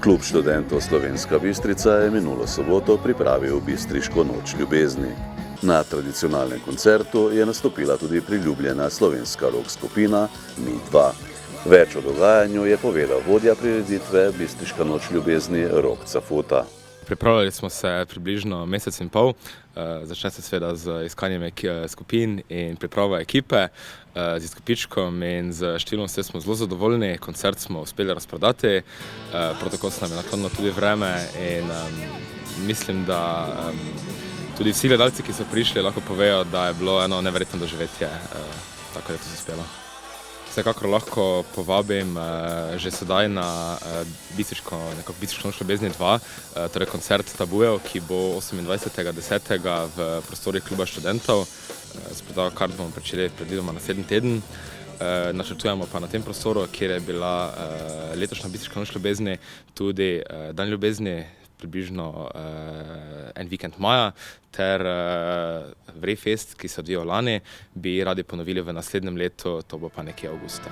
Klub študentov Slovenska Bistrica je minulo soboto pripravil Bistriško noč ljubezni. Na tradicionalnem koncertu je nastopila tudi priljubljena slovenska rock skupina Mi2. Več o dogajanju je povedal vodja prireditve Bistriška noč ljubezni Rok Cafuta. Pripravljali smo se približno mesec in pol. Začne se seveda z iskanjem skupin in pripravo ekipe z izkupičkom in z številom vse smo zelo zadovoljni. Koncert smo uspeli razprodati, prav tako se nam je naklonilo tudi vreme in mislim, da tudi vsi gledalci, ki so prišli, lahko povejo, da je bilo eno neverjetno doživetje, tako je to uspelo. Vsekakor lahko povabim že sedaj na Bistriško noč ljubezni 2, torej koncert Tabujev, ki bo 28.10. v prostorih Kluba študentov. S prodajo kart bomo pričeli predvidoma naslednji teden. Načrtujemo pa na tem prostoru, kjer je bila letošnja Bistriška noč ljubezni, tudi dan ljubezni, približno en vikend maja, ter Vrefest, ki se odvijal lani, bi radi ponovili v naslednjem letu, to bo pa nekje avgusta.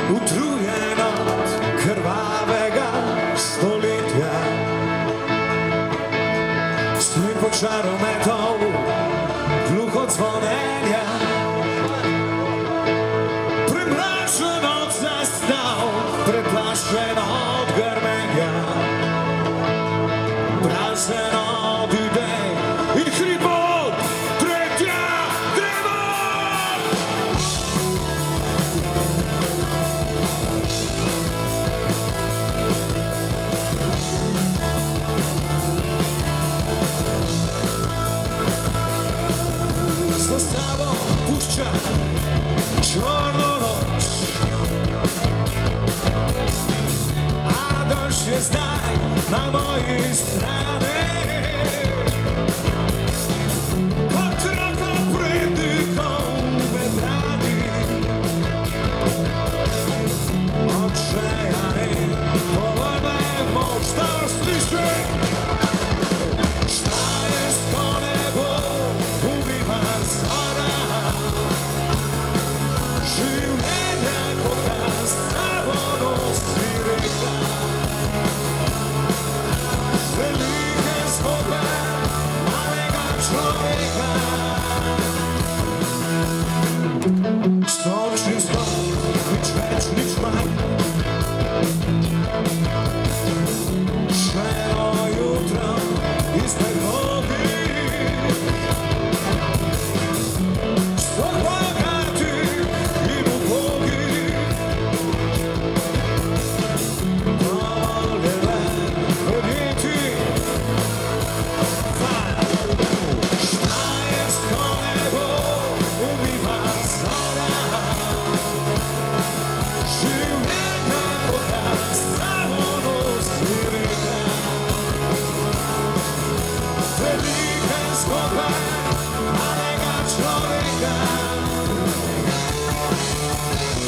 Utrujeno od krvavega stoletja, stojim pod žarometov gluho zvonjenja, premražen od zastav, preplašen od grmenja, prazen od idej in hribov tretja drevo. S tabo pušča črno noč, a dož je zdaj na moji strani. Kot roko predihom vetrani, odšejani, povrne moč, da slišim. Štajersko nebo ubiva zora, življenja kot da sabo nosi reka. Velike zgodbe malega človeka, stočni zgod, nič več, nič manj. Še eno jutro izpred nogi, sploh bogati in ubogi. Dovolj je le hoditi vanj. Štajersko nebo ubiva zora, življenje kot da sabo nosi reka. Velike zgodbe malega človeka,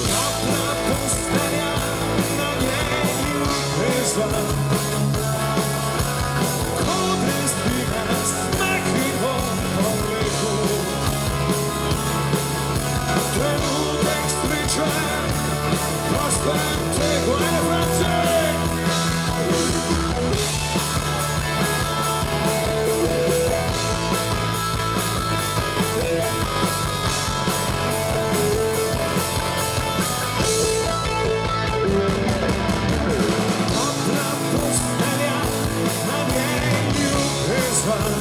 topla postelja, na njej ljubezen, kodre spine s mehkim pogledu. Trenutek spriče, prostem tegu in vrati. Topla postelja, na njej ljubezen,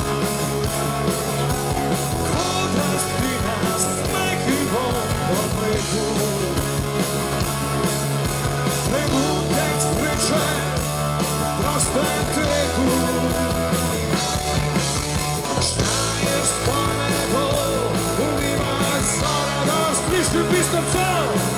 kodra spina s mehkim pogledu. Trenutek spriče, prostem tegu. Štajersko nebo ubiva zora, da slišim Bistrico.